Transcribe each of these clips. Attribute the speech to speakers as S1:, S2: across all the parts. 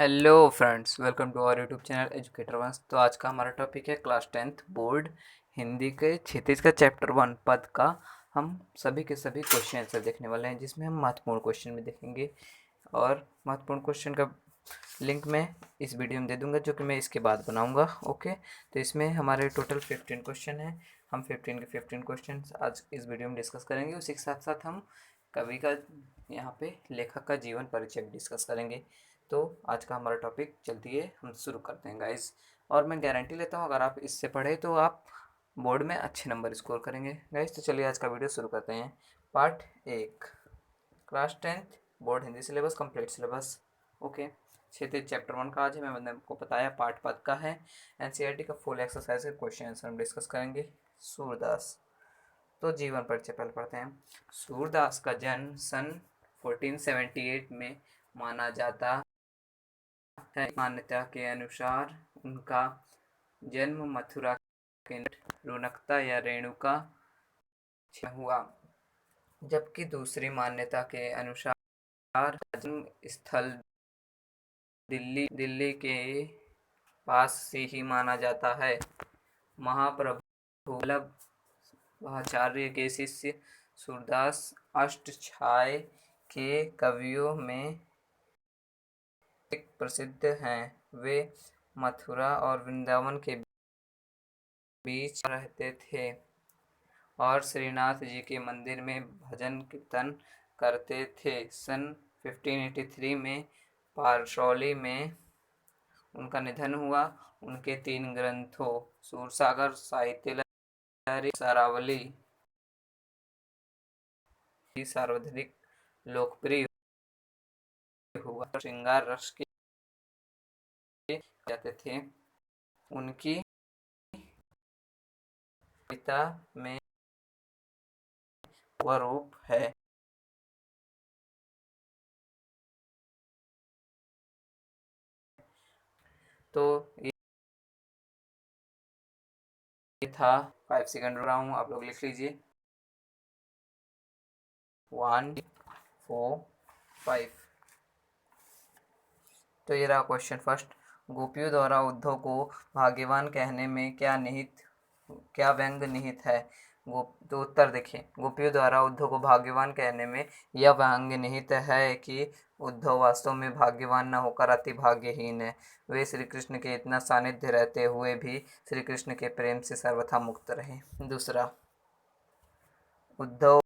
S1: Hello friends, welcome to our YouTube channel Educator Ones. तो आज का हमारा टॉपिक है क्लास 10th बोर्ड हिंदी के क्षितिज का चैप्टर 1 पद का। हम सभी के सभी क्वेश्चन आंसर देखने वाले हैं, जिसमें हम महत्वपूर्ण क्वेश्चन भी देखेंगे। और महत्वपूर्ण क्वेश्चन का लिंक मैं इस वीडियो में दे दूंगा, जो कि मैं इसके बाद बनाऊंगा। ओके, तो इसमें हमारे टोटल 15 क्वेश्चन हैं। हम 15 के 15 क्वेश्चन आज इस वीडियो में डिस्कस करेंगे। उसी के साथ साथ हम कवि का, यहाँ पे लेखक का जीवन परिचय भी डिस्कस करेंगे। तो आज का हमारा टॉपिक जल्दी है, हम शुरू करते हैं गाइस। और मैं गारंटी लेता हूँ, अगर आप इससे पढ़े तो आप बोर्ड में अच्छे नंबर स्कोर करेंगे गाइस। तो चलिए आज का वीडियो शुरू करते हैं। Part 1, class 10th board Hindi syllabus, complete syllabus. Okay, क्षेत्रीय चैप्टर 1 का आज है। मैंने आपको बताया पार्ट पद का है। एनसीईआरटी का फुल एक्सरसाइज के क्वेश्चन आंसर हम डिस्कस करेंगे। सूरदास, तो जीवन परिचय पहले पढ़ते हैं। सूरदास का जन्म सन 1478 में माना जाता है। मान्यता के अनुसार उनका जन्म मथुरा के रौनकता या रेणुका में हुआ, जबकि दूसरी मान्यता के अनुसार जन्म स्थल दिल्ली के पास से ही माना जाता है। महाप्रभु वल्लभाचार्य के शिष्य सूरदास अष्टछाय के कवियों में एक प्रसिद्ध हैं। वे मथुरा और वृंदावन के बीच रहते थे और श्रीनाथ जी के मंदिर में भजन कीर्तन करते थे। सन 1583 में पारसौली में उनका निधन हुआ। उनके 3 ग्रंथों सूरसागर, साहित्य लहरी, सारावली सर्वाधिक लोकप्रिय हुआ। श्रृंगार रस के जाते थे। उनकी कविता में वह रूप है। तो ये था 5 सेकंड रहा हूँ, आप लोग लिख लीजिए। 1 4 5। तो ये रहा क्वेश्चन फर्स्ट। गोपियों द्वारा उद्धव को भाग्यवान कहने में क्या व्यंग निहित है। तो उत्तर देखिए, गोपियों द्वारा उद्धव को भाग्यवान कहने में यह व्यंग निहित है कि उद्धव वास्तव में भाग्यवान न होकर अति भाग्यहीन है। वे श्री कृष्ण के इतना सानिध्य रहते हुए भी श्री कृष्ण के प्रेम से सर्वथा मुक्त रहे। दूसरा, उद्धव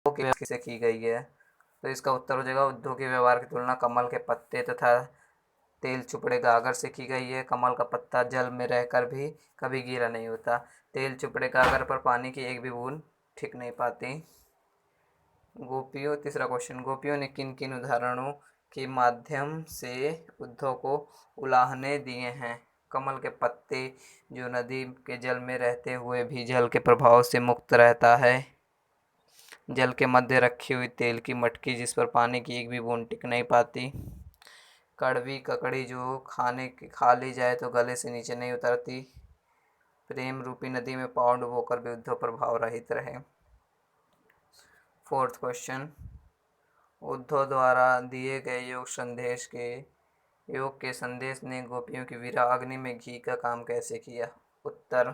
S1: की किसे की गई है। तो इसका उत्तर हो जाएगा, उद्धव के व्यवहार की तुलना कमल के पत्ते तथा तेल चुपड़े गागर से की गई है। कमल का पत्ता जल में रहकर भी कभी गीला नहीं होता। तेल चुपड़े गागर पर पानी की एक भी बूंद ठिक नहीं पाती। तीसरा क्वेश्चन, गोपियों ने किन किन उदाहरणों के माध्यम से उद्धव को उलाहने दिए हैं। कमल के पत्ते, जो नदी के जल में रहते हुए भी जल के प्रभाव से मुक्त रहता है। जल के मध्य रखी हुई तेल की मटकी, जिस पर पानी की एक भी बूंद टिक नहीं पाती। कड़वी ककड़ी, जो खा ली जाए तो गले से नीचे नहीं उतरती। प्रेम रूपी नदी में पाँव डुबोकर भी उद्धव प्रभाव रहित रहे। फोर्थ क्वेश्चन, उद्धव द्वारा दिए गए योग के संदेश ने गोपियों की वीरा अग्नि में घी का काम कैसे किया। उत्तर,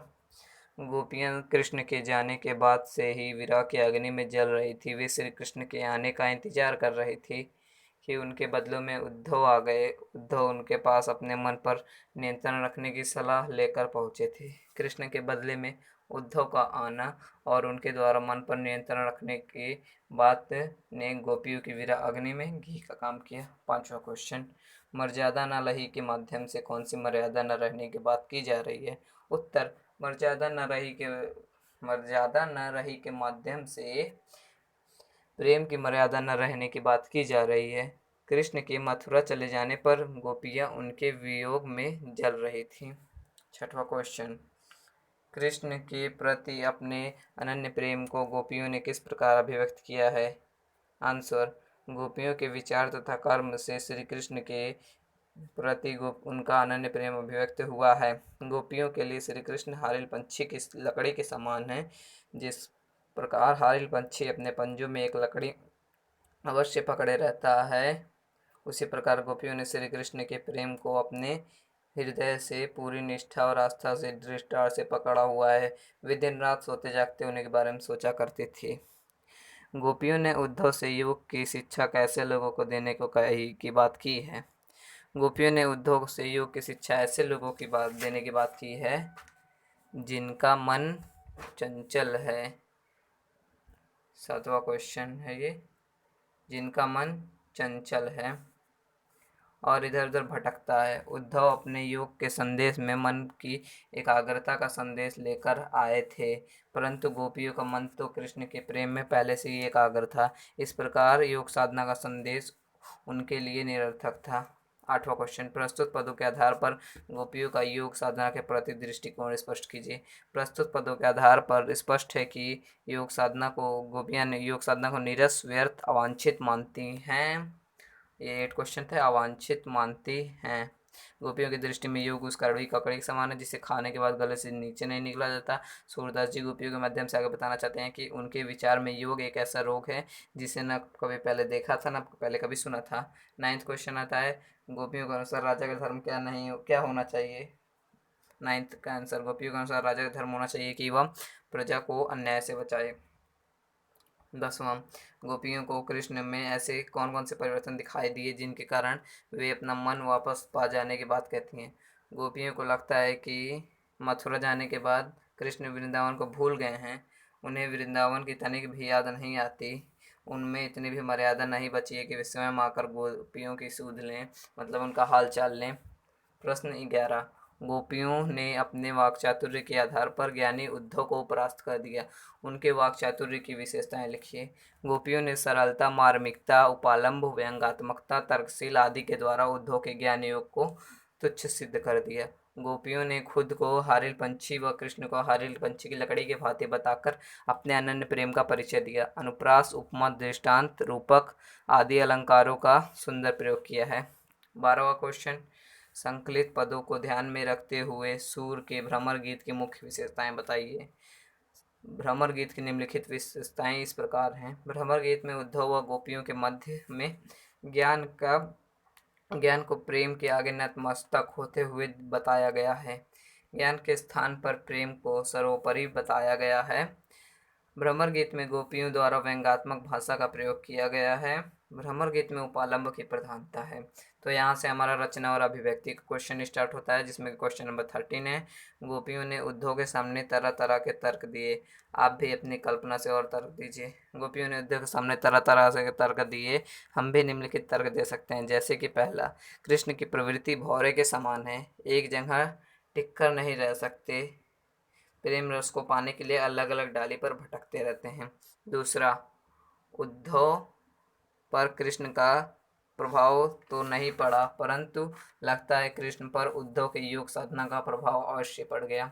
S1: गोपियां कृष्ण के जाने के बाद से ही विरह की अग्नि में जल रही थी। वे श्री कृष्ण के आने का इंतजार कर रही थी कि उनके बदलों में उद्धव आ गए। उद्धव उनके पास अपने मन पर नियंत्रण रखने की सलाह लेकर पहुंचे थे। कृष्ण के बदले में उद्धव का आना और उनके द्वारा मन पर नियंत्रण रखने की बात ने गोपियों की विरह अग्नि में घी का काम किया। पांचवा क्वेश्चन, मर्यादा न रही के माध्यम से कौन सी मर्यादा न रहने की बात की जा रही है। उत्तर, मर्यादा न रही के माध्यम से प्रेम की मर्यादा न रहने की बात की जा रही है। कृष्ण के मथुरा चले जाने पर गोपियां उनके वियोग में जल रही थीं। छठवां क्वेश्चन, कृष्ण के प्रति अपने अनन्य प्रेम को गोपियों ने किस प्रकार अभिव्यक्त किया है। आंसर, गोपियों के विचार तथा कर्म से श्री कृष्ण के प्रति उनका अनन्य प्रेम अभिव्यक्त हुआ है। गोपियों के लिए श्री कृष्ण हारिल पंछी की लकड़ी के समान है। जिस प्रकार हारिल पंछी अपने पंजों में एक लकड़ी अवश्य पकड़े रहता है, उसी प्रकार गोपियों ने श्री कृष्ण के प्रेम को अपने हृदय से पूरी निष्ठा और आस्था से दृष्टार से पकड़ा हुआ है। वे दिन रात सोते जागते उन्हीं के बारे में सोचा करते थे। गोपियों ने उद्धव से योग की शिक्षा कैसे लोगों को देने को कही की बात की है। गोपियों ने उद्धव से योग की शिक्षा ऐसे लोगों की बात देने की बात की है जिनका मन चंचल है। 7वां क्वेश्चन है ये, जिनका मन चंचल है और इधर उधर भटकता है। उद्धव अपने योग के संदेश में मन की एकाग्रता का संदेश लेकर आए थे, परंतु गोपियों का मन तो कृष्ण के प्रेम में पहले से ही एकाग्र था। इस प्रकार योग साधना का संदेश उनके लिए निरर्थक था। 8वां क्वेश्चन, प्रस्तुत पदों के आधार पर गोपियों का योग साधना के प्रति दृष्टिकोण स्पष्ट कीजिए। प्रस्तुत पदों के आधार पर स्पष्ट है कि योग साधना को गोपियां योग साधना को नीरस, व्यर्थ, अवांछित मानती हैं। ये 8 क्वेश्चन थे। अवांछित मानती हैं। गोपियों की दृष्टि में योग उस कड़वी ककड़ी के समान है जिसे खाने के बाद गले से नीचे नहीं निकला जाता। सूरदास जी गोपियों के माध्यम से आगे बताना चाहते हैं कि उनके विचार में योग एक ऐसा रोग है जिसे न कभी पहले देखा था न पहले कभी सुना था। 9th क्वेश्चन आता है, गोपियों के अनुसार राजा का धर्म क्या होना चाहिए। 9th का आंसर, गोपियों के अनुसार राजा का धर्म होना चाहिए कि वह प्रजा को अन्याय से बचाए। 10वां, गोपियों को कृष्ण में ऐसे कौन कौन से परिवर्तन दिखाई दिए जिनके कारण वे अपना मन वापस पा जाने की बात कहती हैं। गोपियों को लगता है कि मथुरा जाने के बाद कृष्ण वृंदावन को भूल गए हैं। उन्हें वृंदावन की तनिक भी याद नहीं आती। उनमें इतनी भी मर्यादा नहीं बची है कि वे स्वयं आकर गोपियों की सुध लें, मतलब उनका हाल चाल लें। प्रश्न 11, गोपियों ने अपने वाक्चातुर्य के आधार पर ज्ञानी उद्धव को परास्त कर दिया। उनके वाक्चातुर्य की विशेषताएं लिखिए। गोपियों ने सरलता, मार्मिकता, उपालंब, व्यंग्यात्मकता, तर्कशील आदि के द्वारा उद्धव के ज्ञान योग को तुच्छ सिद्ध कर दिया। गोपियों ने खुद को हारिल पंछी व कृष्ण को हारिल पंछी की लकड़ी के भांति बताकर अपने अनन्य प्रेम का परिचय दिया। अनुप्रास, उपमा, दृष्टांत, रूपक आदि अलंकारों का सुंदर प्रयोग किया है। 12वां क्वेश्चन, संकलित पदों को ध्यान में रखते हुए सूर के भ्रमर गीत की मुख्य विशेषताएं बताइए। भ्रमर गीत की निम्नलिखित विशेषताएं इस प्रकार हैं। भ्रमर गीत में उद्धव व गोपियों के मध्य में ज्ञान को प्रेम के आगे नतमस्तक होते हुए बताया गया है। ज्ञान के स्थान पर प्रेम को सर्वोपरि बताया गया है। भ्रमर गीत में गोपियों द्वारा व्यंग्यात्मक भाषा का प्रयोग किया गया है। भ्रमर गीत में उपालंब की प्रधानता है। तो यहाँ से हमारा रचना और अभिव्यक्ति का क्वेश्चन स्टार्ट होता है, जिसमें क्वेश्चन नंबर 13 है। गोपियों ने उद्धव के सामने तरह तरह के तर्क दिए। आप भी अपनी कल्पना से और तर्क दीजिए। गोपियों ने उद्धव के सामने तरह तरह से तर्क दिए। हम भी निम्नलिखित तर्क दे सकते हैं, जैसे कि पहला, कृष्ण की प्रवृत्ति भौरे के समान है, एक जगह टिक कर नहीं रह सकते, प्रेम रस को पाने के लिए अलग अलग डाली पर भटकते रहते हैं। दूसरा, उद्धव पर कृष्ण का प्रभाव तो नहीं पड़ा, परंतु लगता है कृष्ण पर उद्धव के योग साधना का प्रभाव अवश्य पड़ गया।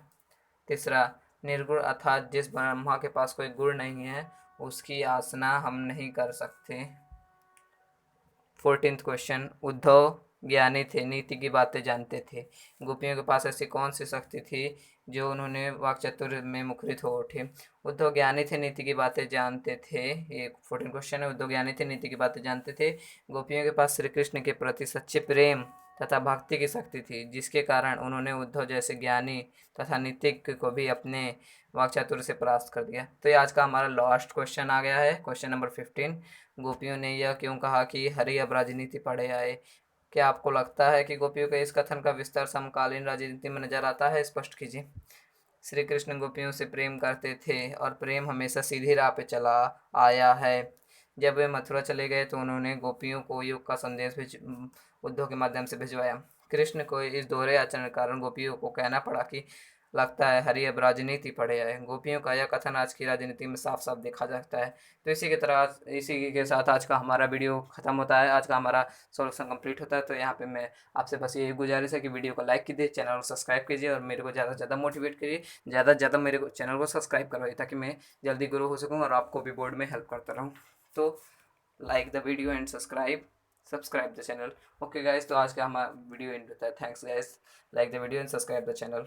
S1: तीसरा, निर्गुण अर्थात जिस ब्रह्मा के पास कोई गुण नहीं है उसकी आसना हम नहीं कर सकते। 14th क्वेश्चन, उद्धव ज्ञानी थे, नीति की बातें जानते थे। गोपियों के पास ऐसी कौन सी शक्ति थी जो उन्होंने वाक्चातुर्य में मुखरित हो उठे। उद्धव ज्ञानी थे, नीति की बातें जानते थे। ये 14 क्वेश्चन है। उद्धव ज्ञानी थे, नीति की बातें जानते थे। गोपियों के पास श्री कृष्ण के प्रति सच्चे प्रेम तथा भक्ति की शक्ति थी, जिसके कारण उन्होंने उद्धव जैसे ज्ञानी तथा नीतिज्ञ को भी अपने वाक्चातुर्य से परास्त कर दिया। तो ये आज का हमारा लास्ट क्वेश्चन आ गया है, क्वेश्चन नंबर 15। गोपियों ने यह क्यों कहा कि हरि अब राजनीति पढ़े आए। क्या आपको लगता है कि गोपियों के इस कथन का विस्तार समकालीन राजनीति में नजर आता है? स्पष्ट कीजिए। श्री कृष्ण गोपियों से प्रेम करते थे और प्रेम हमेशा सीधी राह पे चला आया है। जब वे मथुरा चले गए तो उन्होंने गोपियों को योग का संदेश उद्धव के माध्यम से भिजवाया। कृष्ण को इस दोहरे आचरण के कारण गोपियों को कहना पड़ा कि लगता है हरि अब राजनीति पढ़े आए। गोपियों का यह कथन आज की राजनीति में साफ साफ देखा जाता है। तो इसी के साथ आज का हमारा वीडियो खत्म होता है, आज का हमारा सोल्यूशन कंप्लीट होता है। तो यहाँ पे मैं आपसे बस यही गुजारिश है कि वीडियो को लाइक कीजिए, चैनल को सब्सक्राइब कीजिए और मेरे को ज़्यादा से ज़्यादा मोटिवेट करिए, ज़्यादा से ज़्यादा मेरे को चैनल को सब्सक्राइब करवाइए, ताकि मैं जल्दी ग्रो हो सकूँ और आपको भी बोर्ड में हेल्प करता रहूँ। तो like the video and subscribe the channel. Okay guys, तो आज का हमारा वीडियो एंड होता है। Thanks guys, like the video and subscribe the channel.